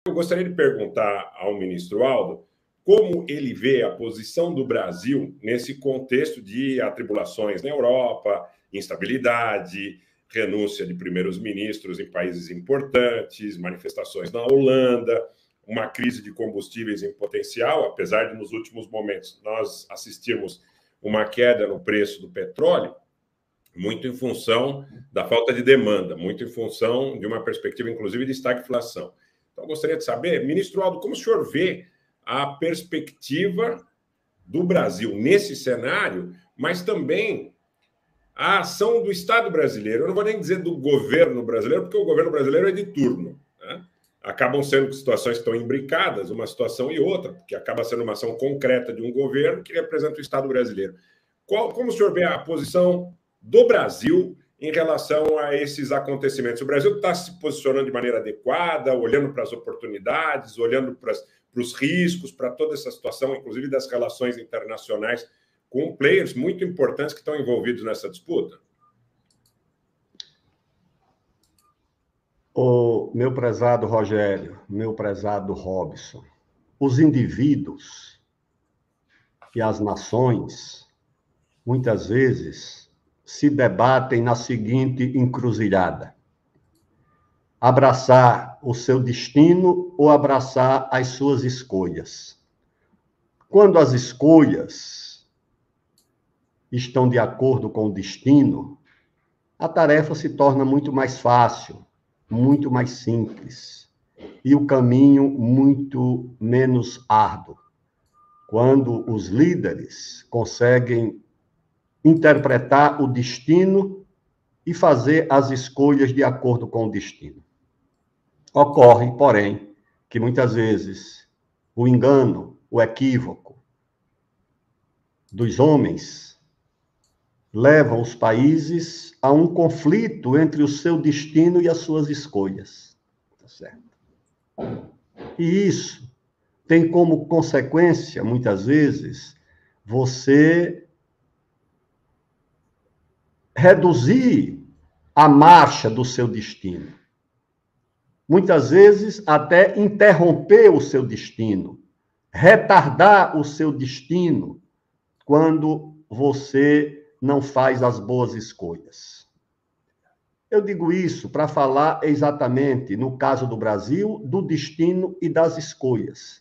Eu gostaria de perguntar ao ministro Aldo como ele vê a posição do Brasil nesse contexto de atribulações na Europa, instabilidade, renúncia de primeiros ministros em países importantes, manifestações na Holanda, uma crise de combustíveis em potencial, apesar de nos últimos momentos nós assistirmos uma queda no preço do petróleo, muito em função da falta de demanda, muito em função de uma perspectiva, inclusive, de estagflação. Então, gostaria de saber, ministro Aldo, como o senhor vê a perspectiva do Brasil nesse cenário, mas também a ação do Estado brasileiro. Eu não vou nem dizer do governo brasileiro, porque o governo brasileiro é de turno, né? Acabam sendo situações que estão imbricadas, uma situação e outra, porque acaba sendo uma ação concreta de um governo que representa o Estado brasileiro. Como o senhor vê a posição do Brasil em relação a esses acontecimentos? O Brasil está se posicionando de maneira adequada, olhando para as oportunidades, olhando para os riscos, para toda essa situação, inclusive das relações internacionais, com players muito importantes que estão envolvidos nessa disputa? O meu prezado Rogério, meu prezado Robson, os indivíduos e as nações, muitas vezes, se debatem na seguinte encruzilhada: abraçar o seu destino ou abraçar as suas escolhas. Quando as escolhas estão de acordo com o destino, a tarefa se torna muito mais fácil, muito mais simples, e o caminho muito menos árduo. Quando os líderes conseguem interpretar o destino e fazer as escolhas de acordo com o destino. Ocorre, porém, que muitas vezes o engano, o equívoco dos homens levam os países a um conflito entre o seu destino e as suas escolhas. Tá certo? E isso tem como consequência, muitas vezes, você reduzir a marcha do seu destino. Muitas vezes, até interromper o seu destino, retardar o seu destino quando você não faz as boas escolhas. Eu digo isso para falar exatamente, no caso do Brasil, do destino e das escolhas.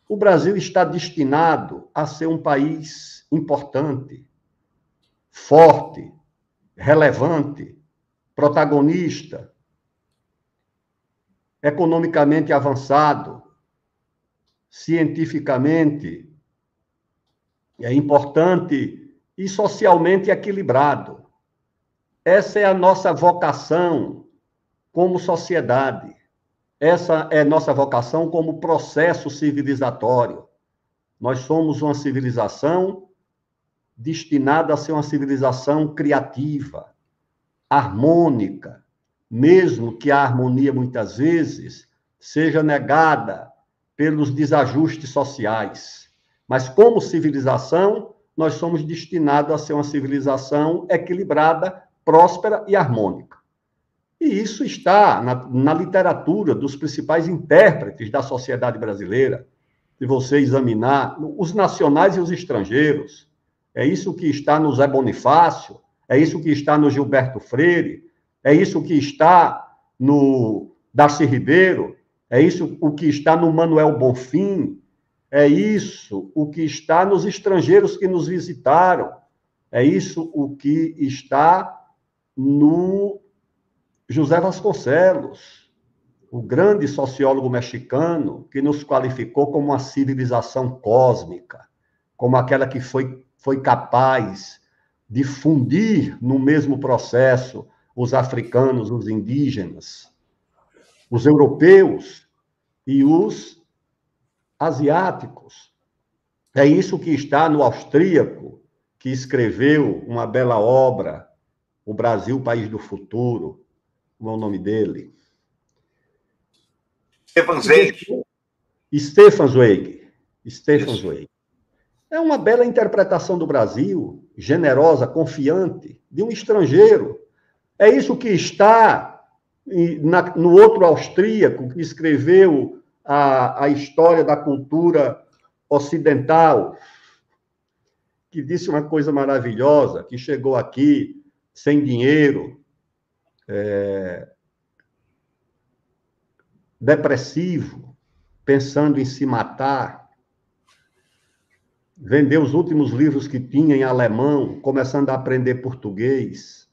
O Brasil está destinado a ser um país importante, forte, relevante, protagonista, economicamente avançado, cientificamente é importante e socialmente equilibrado. Essa é a nossa vocação como sociedade. Essa é a nossa vocação como processo civilizatório. Nós somos uma civilização destinada a ser uma civilização criativa, harmônica, mesmo que a harmonia, muitas vezes, seja negada pelos desajustes sociais. Mas, como civilização, nós somos destinados a ser uma civilização equilibrada, próspera e harmônica. E isso está na literatura dos principais intérpretes da sociedade brasileira. Se você examinar os nacionais e os estrangeiros, é isso que está no Zé Bonifácio, é isso que está no Gilberto Freire, é isso que está no Darcy Ribeiro, é isso o que está no Manuel Bonfim, é isso o que está nos estrangeiros que nos visitaram, é isso o que está no José Vasconcelos, o grande sociólogo mexicano que nos qualificou como uma civilização cósmica, como aquela que foi capaz de fundir no mesmo processo os africanos, os indígenas, os europeus e os asiáticos. É isso que está no austríaco, que escreveu uma bela obra, O Brasil, País do Futuro. Como é o nome dele? Stefan Zweig. Stefan Zweig. Stefan Zweig. É uma bela interpretação do Brasil, generosa, confiante, de um estrangeiro. É isso que está no outro austríaco, que escreveu a história da cultura ocidental, que disse uma coisa maravilhosa, que chegou aqui sem dinheiro, depressivo, pensando em se matar, vendeu os últimos livros que tinha em alemão, começando a aprender português.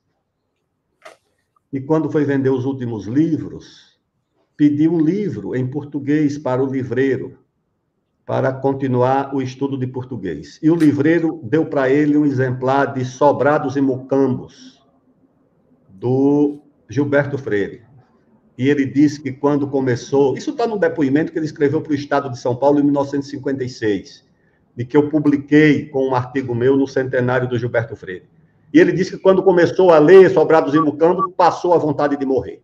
E quando foi vender os últimos livros, pediu um livro em português para o livreiro, para continuar o estudo de português. E o livreiro deu para ele um exemplar de Sobrados e Mocambos, do Gilberto Freire. E ele disse que quando começou... Isso está no depoimento que ele escreveu para o Estado de São Paulo em 1956, de que eu publiquei com um artigo meu no centenário do Gilberto Freire. E ele disse que quando começou a ler Sobrados e Mocambos, passou a vontade de morrer.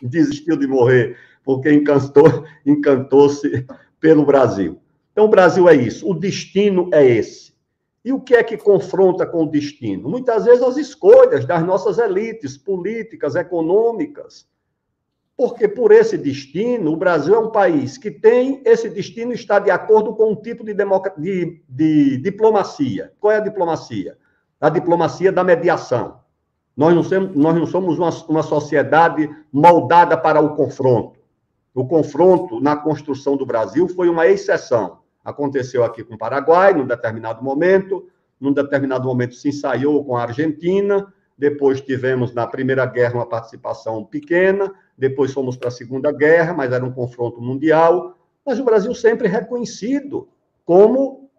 Desistiu de morrer, porque encantou-se pelo Brasil. Então, o Brasil é isso, o destino é esse. E o que é que confronta com o destino? Muitas vezes as escolhas das nossas elites políticas, econômicas, porque por esse destino, o Brasil é um país que tem esse destino, está de acordo com um tipo de diplomacia. Qual é a diplomacia? A diplomacia da mediação. Nós não somos uma sociedade moldada para o confronto. O confronto na construção do Brasil foi uma exceção. Aconteceu aqui com o Paraguai, num determinado momento se ensaiou com a Argentina, depois tivemos na Primeira Guerra uma participação pequena, depois fomos para a Segunda Guerra, mas era um confronto mundial, mas o Brasil sempre reconhecido como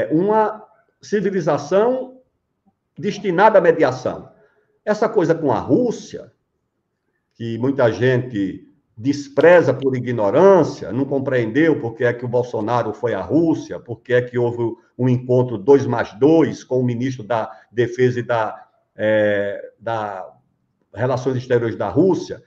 uma civilização destinada à mediação. Essa coisa com a Rússia, que muita gente despreza por ignorância, não compreendeu por que é que o Bolsonaro foi à Rússia, por que é que houve um encontro 2+2 com o ministro da Defesa e da Relações Exteriores da Rússia.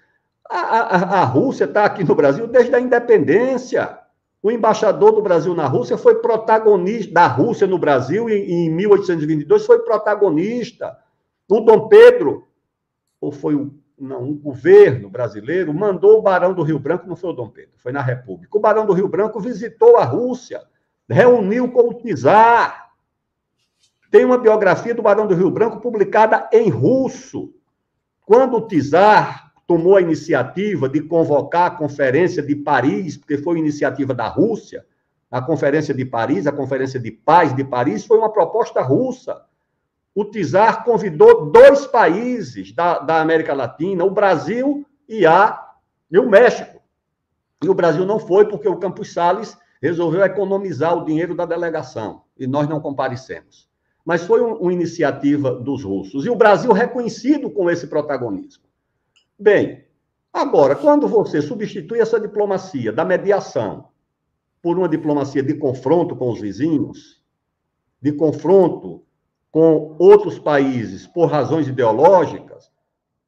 A Rússia está aqui no Brasil desde a independência. O embaixador do Brasil na Rússia foi protagonista, da Rússia no Brasil, em 1822, foi protagonista. O Dom Pedro, ou foi o governo brasileiro, mandou o Barão do Rio Branco, não foi o Dom Pedro, foi na República. O Barão do Rio Branco visitou a Rússia, reuniu com o czar. Tem uma biografia do Barão do Rio Branco publicada em russo. Quando o czar tomou a iniciativa de convocar a Conferência de Paris, porque foi iniciativa da Rússia, a Conferência de Paris, a Conferência de Paz de Paris, foi uma proposta russa. O czar convidou 2 países da América Latina, o Brasil e o México. E o Brasil não foi porque o Campos Salles resolveu economizar o dinheiro da delegação, e nós não comparecemos. Mas foi uma iniciativa dos russos, e o Brasil reconhecido com esse protagonismo. Bem, agora, quando você substitui essa diplomacia da mediação por uma diplomacia de confronto com os vizinhos, de confronto com outros países por razões ideológicas,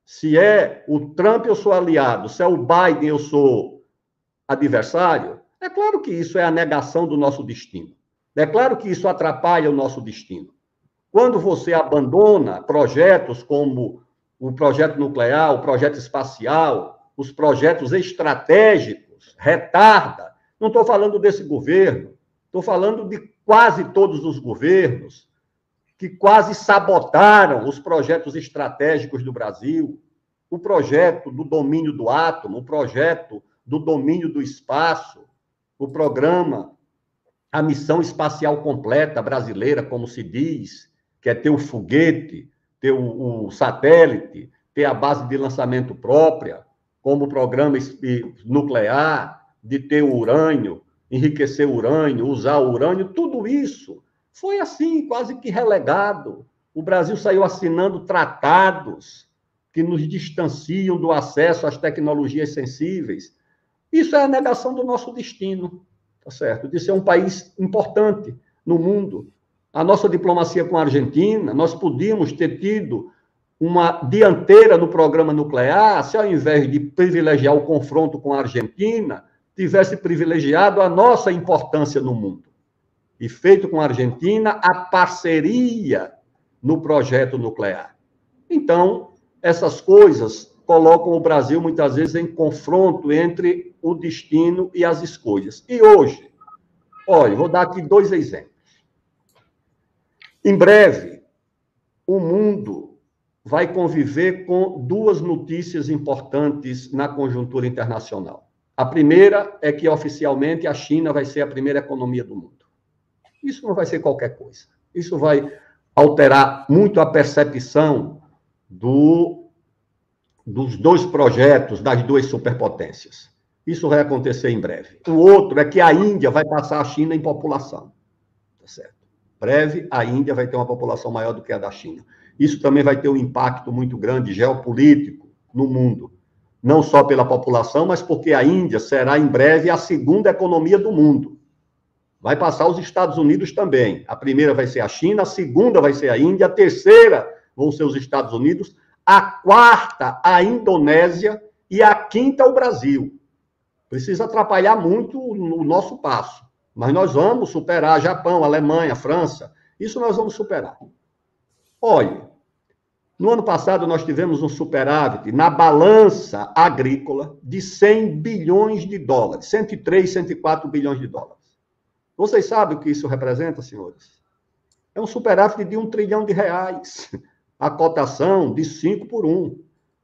se é o Trump eu sou aliado, se é o Biden eu sou adversário, é claro que isso é a negação do nosso destino. É claro que isso atrapalha o nosso destino. Quando você abandona projetos como o projeto nuclear, o projeto espacial, os projetos estratégicos, retarda. Não estou falando desse governo, estou falando de quase todos os governos que quase sabotaram os projetos estratégicos do Brasil, o projeto do domínio do átomo, o projeto do domínio do espaço, o programa, a missão espacial completa brasileira, como se diz, que é ter o foguete, ter o satélite, ter a base de lançamento própria, como programa nuclear, de ter o urânio, enriquecer o urânio, usar o urânio, tudo isso foi assim, quase que relegado. O Brasil saiu assinando tratados que nos distanciam do acesso às tecnologias sensíveis. Isso é a negação do nosso destino, tá certo? De ser um país importante no mundo. A nossa diplomacia com a Argentina, nós podíamos ter tido uma dianteira no programa nuclear, se ao invés de privilegiar o confronto com a Argentina, tivesse privilegiado a nossa importância no mundo. E feito com a Argentina a parceria no projeto nuclear. Então, essas coisas colocam o Brasil, muitas vezes, em confronto entre o destino e as escolhas. E hoje, olha, vou dar aqui 2 exemplos. Em breve, o mundo vai conviver com 2 notícias importantes na conjuntura internacional. A primeira é que, oficialmente, a China vai ser a primeira economia do mundo. Isso não vai ser qualquer coisa. Isso vai alterar muito a percepção dos 2 projetos das 2 superpotências. Isso vai acontecer em breve. O outro é que a Índia vai passar a China em população. Tá certo? Breve, a Índia vai ter uma população maior do que a da China. Isso também vai ter um impacto muito grande geopolítico no mundo. Não só pela população, mas porque a Índia será em breve a 2ª economia do mundo. Vai passar os Estados Unidos também. A primeira vai ser a China, a segunda vai ser a Índia, a terceira vão ser os Estados Unidos, a 4ª a Indonésia e a 5ª o Brasil. Precisa atrapalhar muito o nosso passo. Mas nós vamos superar Japão, Alemanha, França. Isso nós vamos superar. Olha, no ano passado nós tivemos um superávit na balança agrícola de 100 bilhões de dólares, 103, 104 bilhões de dólares. Vocês sabem o que isso representa, senhores? É um superávit de R$1 trilhão. A cotação de 5 por 1.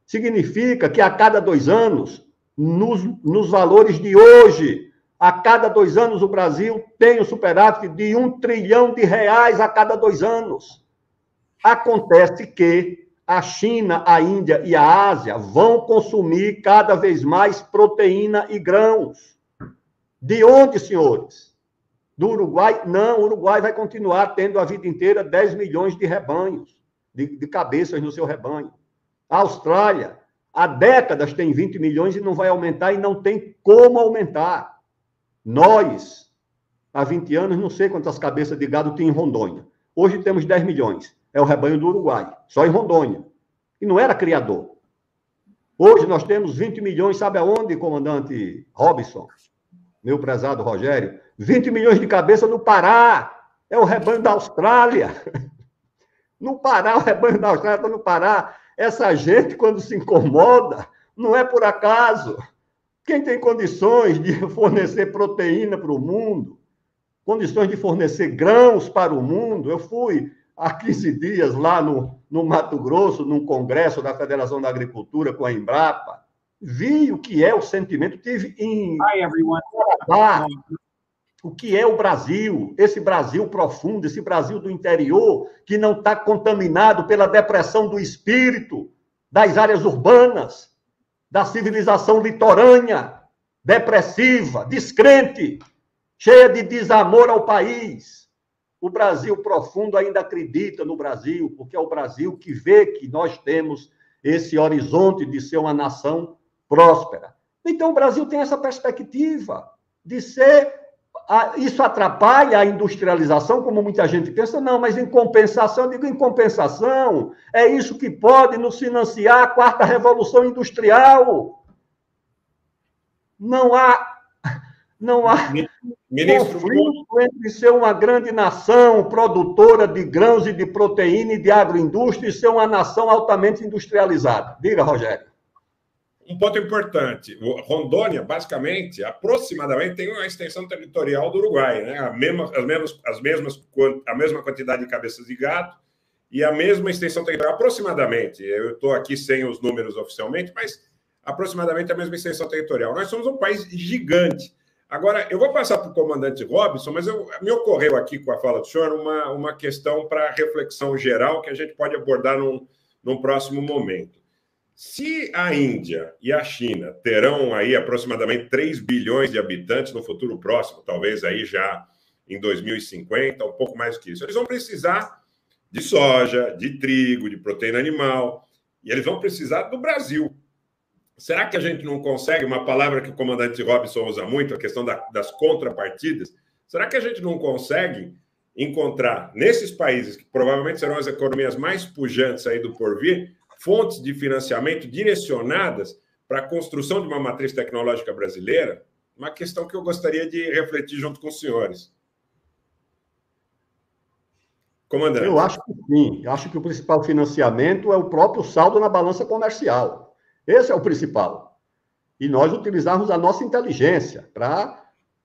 Significa que a cada 2 anos, nos valores de hoje, a cada 2 anos o Brasil tem um superávit de R$1 trilhão a cada 2 anos. Acontece que a China, a Índia e a Ásia vão consumir cada vez mais proteína e grãos. De onde, senhores? Do Uruguai? Não, o Uruguai vai continuar tendo a vida inteira 10 milhões de rebanhos, de cabeças no seu rebanho. A Austrália, há décadas tem 20 milhões e não vai aumentar e não tem como aumentar. Nós, há 20 anos, não sei quantas cabeças de gado tem em Rondônia. Hoje temos 10 milhões. É o rebanho do Uruguai, só em Rondônia. E não era criador. Hoje nós temos 20 milhões, sabe aonde, comandante Robson? Meu prezado Rogério? 20 milhões de cabeças no Pará. É o rebanho da Austrália. No Pará, o rebanho da Austrália está no Pará. Essa gente, quando se incomoda, não é por acaso. Quem tem condições de fornecer proteína para o mundo, condições de fornecer grãos para o mundo, eu fui há 15 dias lá no Mato Grosso, num congresso da Federação da Agricultura com a Embrapa, vi o que é o sentimento, tive em Canadá, o que é o Brasil, esse Brasil profundo, esse Brasil do interior, que não está contaminado pela depressão do espírito, das áreas urbanas, da civilização litorânea, depressiva, descrente, cheia de desamor ao país. O Brasil profundo ainda acredita no Brasil, porque é o Brasil que vê que nós temos esse horizonte de ser uma nação próspera. Então, o Brasil tem essa perspectiva de ser... Isso atrapalha a industrialização, como muita gente pensa? Não, mas em compensação, eu digo em compensação, é isso que pode nos financiar a 4ª Revolução Industrial. Não há conflito entre ser uma grande nação produtora de grãos e de proteína e de agroindústria e ser uma nação altamente industrializada. Diga, Rogério. Um ponto importante. Rondônia, basicamente, aproximadamente, tem uma extensão territorial do Uruguai, né? A mesma quantidade de cabeças de gado e a mesma extensão territorial, aproximadamente. Eu estou aqui sem os números oficialmente, mas aproximadamente a mesma extensão territorial. Nós somos um país gigante. Agora, eu vou passar para o comandante Robson, mas me ocorreu aqui com a fala do senhor uma questão para reflexão geral que a gente pode abordar num próximo momento. Se a Índia e a China terão aí aproximadamente 3 bilhões de habitantes no futuro próximo, talvez aí já em 2050, um pouco mais do que isso, eles vão precisar de soja, de trigo, de proteína animal, e eles vão precisar do Brasil. Será que a gente não consegue, uma palavra que o comandante Robson usa muito, a questão das contrapartidas, será que a gente não consegue encontrar nesses países, que provavelmente serão as economias mais pujantes aí do porvir, fontes de financiamento direcionadas para a construção de uma matriz tecnológica brasileira? Uma questão que eu gostaria de refletir junto com os senhores. Comandante. Eu acho que sim. Eu acho que o principal financiamento é o próprio saldo na balança comercial. Esse é o principal. E nós utilizarmos a nossa inteligência para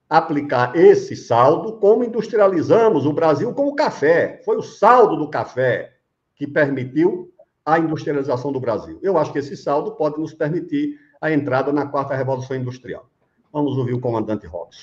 aplicar esse saldo, como industrializamos o Brasil com o café. Foi o saldo do café que permitiu a industrialização do Brasil. Eu acho que esse saldo pode nos permitir a entrada na 4ª Revolução Industrial. Vamos ouvir o comandante Robson.